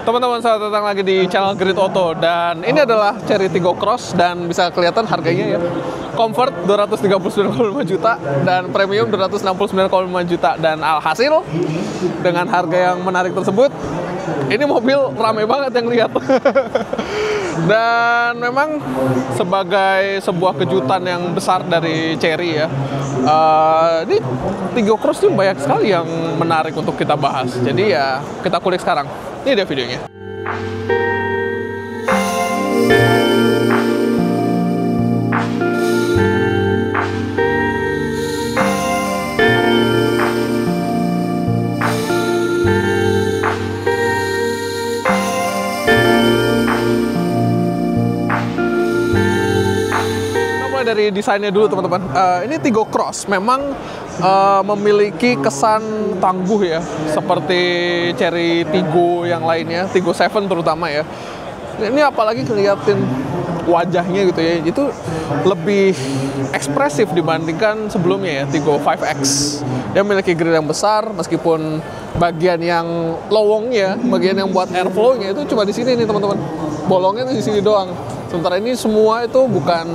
Teman-teman, selamat datang lagi di channel Grid Auto. Dan ini adalah Chery Tiggo Cross. Dan bisa kelihatan harganya ya. Comfort 239,5 juta. Dan Premium 269,5 juta. Dan alhasil, dengan harga yang menarik tersebut, ini mobil rame banget yang lihat. Dan memang sebagai sebuah kejutan yang besar dari Chery ya, ini Tiggo Cross ini banyak sekali yang menarik untuk kita bahas. Jadi ya kita kulik sekarang. Ini dia videonya. Dari desainnya dulu teman-teman. Ini Tiggo Cross memang memiliki kesan tangguh ya, seperti Chery Tiggo yang lainnya, Tiggo 7 terutama ya. Ini apalagi ngeliatin wajahnya gitu ya, itu lebih ekspresif dibandingkan sebelumnya ya, Tiggo 5X. Dia memiliki grill yang besar, meskipun bagian yang lowongnya, bagian yang buat airflow-nya itu cuma di sini nih teman-teman. Bolongnya tuh di sini doang. Sementara ini semua itu bukan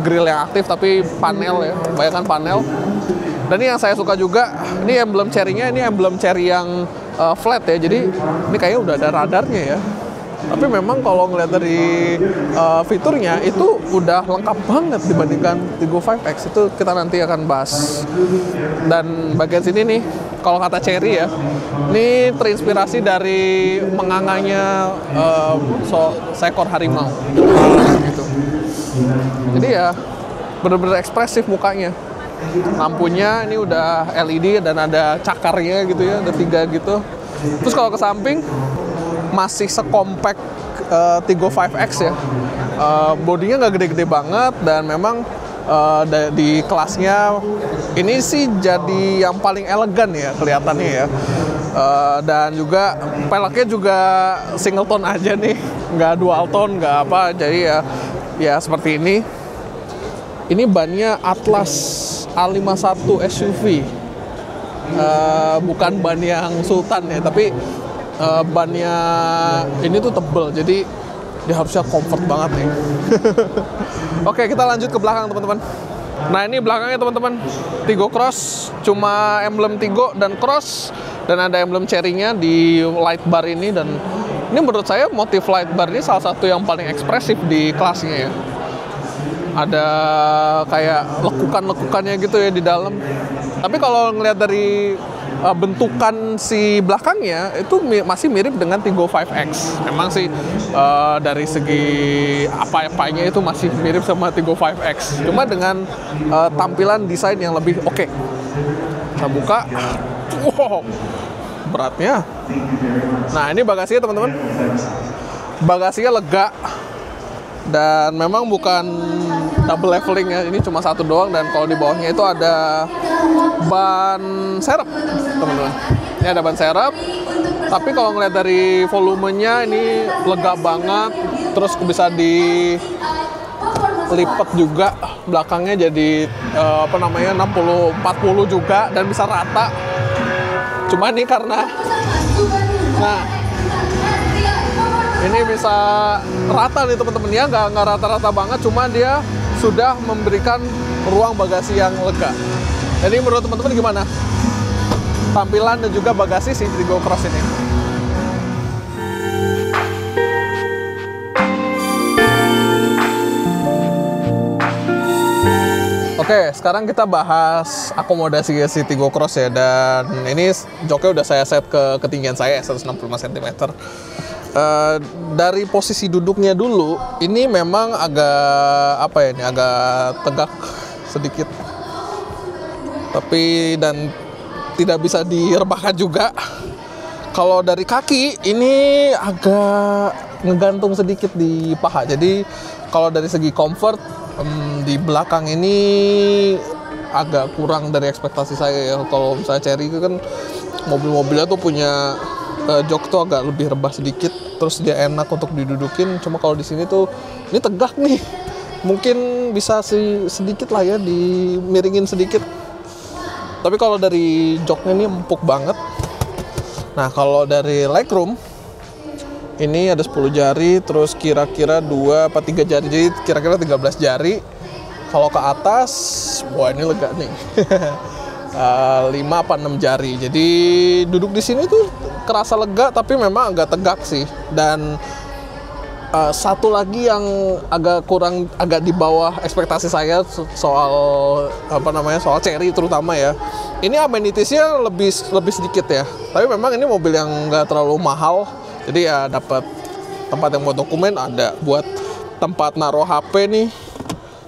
grill yang aktif, tapi panel ya, bayangkan panel. Dan ini yang saya suka juga, ini emblem Chery-nya, ini emblem Chery yang flat ya, jadi ini kayaknya udah ada radarnya ya. Tapi memang kalau ngeliat dari fiturnya itu udah lengkap banget dibandingkan Tiggo 5X. Itu kita nanti akan bahas. Dan bagian sini nih, kalau kata Chery ya, ini terinspirasi dari menganganya seekor harimau gitu. Jadi ya bener-bener ekspresif mukanya. Lampunya ini udah LED dan ada cakarnya gitu ya, ada 3 gitu. Terus kalau ke samping masih sekompak Tiggo 5X ya. Bodinya nggak gede-gede banget, dan memang di kelasnya ini sih jadi yang paling elegan ya kelihatannya ya. Dan juga peleknya juga single tone aja nih, nggak dual tone, nggak apa. Jadi ya seperti ini. Ini bannya Atlas A51 SUV, bukan ban yang Sultan ya, tapi bannya ini tuh tebel, jadi dia harusnya comfort banget nih. Oke, kita lanjut ke belakang teman-teman. Nah, ini belakangnya teman-teman, Tiggo Cross, cuma emblem Tiggo dan Cross, dan ada emblem Chery-nya di light bar ini. Dan ini menurut saya motif light bar ini salah satu yang paling ekspresif di kelasnya ya. Ada kayak lekukan-lekukannya gitu ya di dalam. Tapi kalau ngelihat dari bentukan si belakangnya itu masih mirip dengan Tiggo 5X. Memang sih dari segi apa-apanya itu masih mirip sama Tiggo 5X. Cuma dengan tampilan desain yang lebih oke. Kita buka. Wow, beratnya. Nah, ini bagasinya teman-teman. Bagasinya lega. Dan memang bukan double leveling ya, ini cuma satu doang. Dan kalau di bawahnya itu ada ban serep teman-teman. Ini ada ban serep, tapi kalau ngeliat dari volumenya ini lega banget. Terus bisa dilipat juga belakangnya jadi 60-40 juga, dan bisa rata. Cuma ini karena ini bisa rata nih teman-teman ya, nggak rata-rata banget, cuma dia sudah memberikan ruang bagasi yang lega. Jadi menurut teman-teman gimana tampilan dan juga bagasi si Tiggo Cross ini? Oke, sekarang kita bahas akomodasi si Tiggo Cross ya. Dan ini joknya udah saya set ke ketinggian saya 165 cm. Dari posisi duduknya dulu, ini memang agak agak tegak sedikit. Tapi dan tidak bisa direbahkan juga. Kalau dari kaki ini agak ngegantung sedikit di paha. Jadi kalau dari segi comfort di belakang ini agak kurang dari ekspektasi saya ya. Kalau misalnya Chery itu kan mobil-mobilnya tuh punya jok tuh agak lebih rebah sedikit, terus dia enak untuk didudukin. Cuma kalau di sini tuh ini tegak nih, mungkin bisa sedikit lah ya dimiringin sedikit. Tapi kalau dari joknya ini empuk banget. Nah, kalau dari legroom ini ada 10 jari, terus kira-kira 2 apa 3 jari, jadi kira-kira 13 jari. Kalau ke atas, wah ini lega nih. 5 apa 6 jari. Jadi duduk di sini tuh kerasa lega, tapi memang agak tegak sih. Dan satu lagi yang agak di bawah ekspektasi saya soal soal Chery terutama ya. Ini amenities-nya lebih sedikit ya. Tapi memang ini mobil yang nggak terlalu mahal. Jadi ya dapat tempat yang buat dokumen, ada buat tempat naruh HP nih.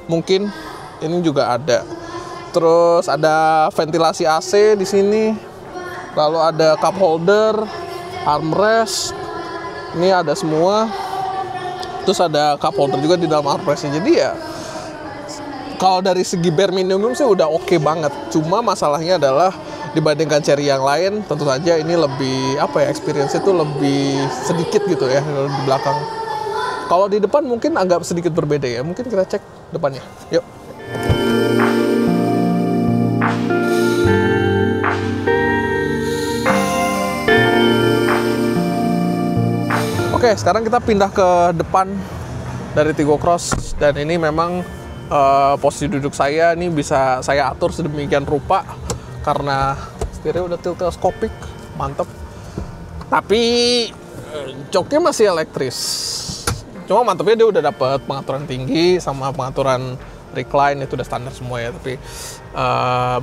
Mungkin ini juga ada. Terus ada ventilasi AC di sini. Lalu ada cup holder, armrest. Ini ada semua. Terus ada cup holder juga di dalam armrestnya. Jadi ya kalau dari segi bare minimum sih udah oke banget. Cuma masalahnya adalah dibandingkan Chery yang lain, tentu saja ini lebih experience itu lebih sedikit gitu ya di belakang. Kalau di depan mungkin agak sedikit berbeda ya. Mungkin kita cek depannya. Yuk. Oke, sekarang kita pindah ke depan dari Tigo Cross, dan ini memang posisi duduk saya ini bisa saya atur sedemikian rupa karena setirnya udah tilt teleskopik, mantep. Tapi joknya masih elektris. Cuma mantepnya dia udah dapet pengaturan tinggi sama pengaturan recline, itu udah standar semua ya. Tapi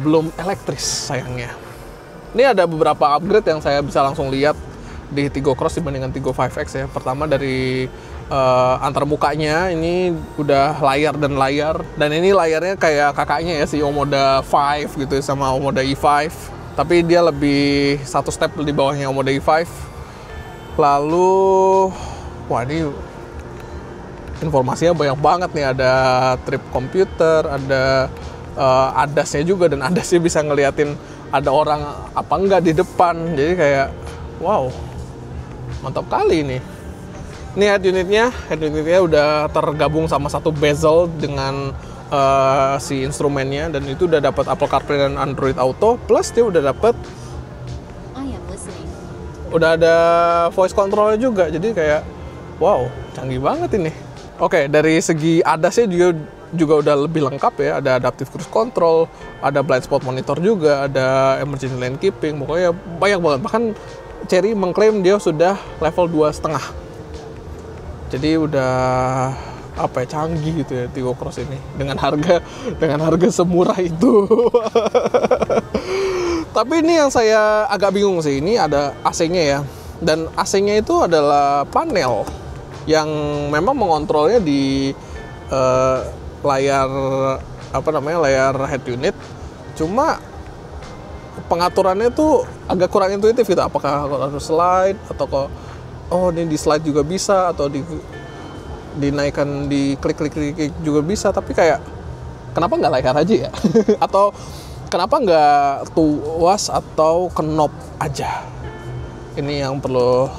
belum elektris sayangnya. Ini ada beberapa upgrade yang saya bisa langsung lihat di Tigo Cross dibandingkan Tigo 5X ya. Pertama dari antar mukanya ini udah layar, dan ini layarnya kayak kakaknya ya, si Omoda 5 gitu sama Omoda E5, tapi dia lebih satu step di bawahnya Omoda E5. Lalu wah, ini informasinya banyak banget nih, ada trip komputer, ada ADAS-nya juga, dan ADAS-nya bisa ngeliatin ada orang apa enggak di depan. Jadi kayak wow, mantap kali ini. Ini head unitnya udah tergabung sama satu bezel dengan si instrumennya, dan itu udah dapat Apple CarPlay dan Android Auto, plus dia udah dapat udah ada voice control juga. Jadi kayak wow, canggih banget ini. Oke, dari segi ADAS-nya juga udah lebih lengkap ya. Ada adaptive cruise control, ada blind spot monitor juga, ada emergency lane keeping, pokoknya banyak banget. Bahkan Chery mengklaim dia sudah level 2,5. Jadi udah canggih gitu ya Tigo Cross ini dengan harga semurah itu. Tapi ini yang saya agak bingung sih, ini ada AC-nya ya. Dan AC-nya itu adalah panel yang memang mengontrolnya di layar layar head unit. Cuma pengaturannya tuh agak kurang intuitif gitu. Apakah harus slide atau kok ini di slide juga bisa, atau dinaikkan, di klik juga bisa. Tapi kayak kenapa nggak layar aja ya? Atau kenapa nggak tuas atau knob aja? Ini yang perlu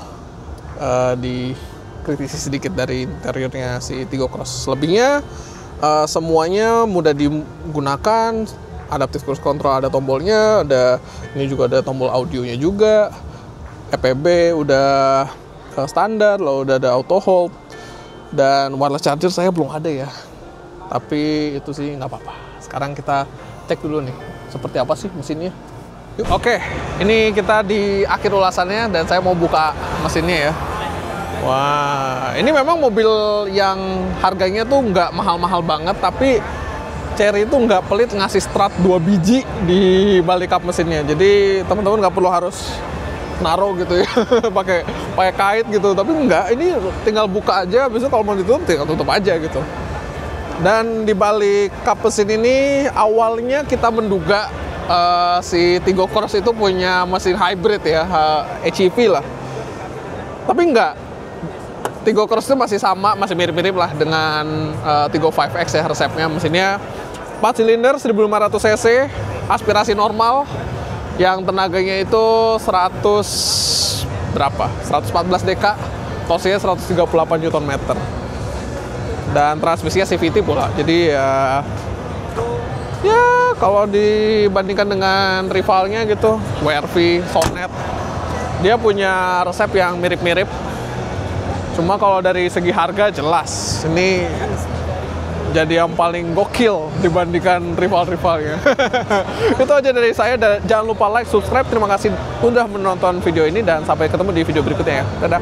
dikritisi sedikit dari interiornya si Tigo Cross. Selebihnya semuanya mudah digunakan. Adaptive cruise control ada tombolnya, ini juga ada tombol audionya juga. EPB udah standar, lalu udah ada auto hold, dan wireless charger saya belum ada ya. Tapi itu sih nggak apa-apa. Sekarang kita cek dulu nih seperti apa sih mesinnya. Yuk. Oke, ini kita di akhir ulasannya dan saya mau buka mesinnya ya. Wah, ini memang mobil yang harganya tuh nggak mahal-mahal banget, tapi Chery itu nggak pelit ngasih strat 2 biji di balik kap mesinnya. Jadi teman-teman nggak perlu harus naruh gitu ya, pakai kait gitu. Tapi enggak, ini tinggal buka aja, besok kalau mau ditutup tinggal tutup aja gitu. Dan di balik kap mesin ini awalnya kita menduga si Tigo Cross itu punya mesin hybrid ya, HEV lah. Tapi enggak, Tigo Cross itu masih sama, masih mirip-mirip lah dengan Tigo 5X ya. Resepnya mesinnya 4 silinder 1500 cc, aspirasi normal, yang tenaganya itu 114 dk, torsinya 138 Nm, dan transmisinya CVT pula. Jadi ya kalau dibandingkan dengan rivalnya gitu, WRV, Sonet, Dia punya resep yang mirip-mirip. Cuma kalau dari segi harga jelas ini jadi yang paling gokil dibandingkan rival-rivalnya. Itu aja dari saya. Jangan lupa like, subscribe. Terima kasih udah menonton video ini dan sampai ketemu di video berikutnya ya. Dadah.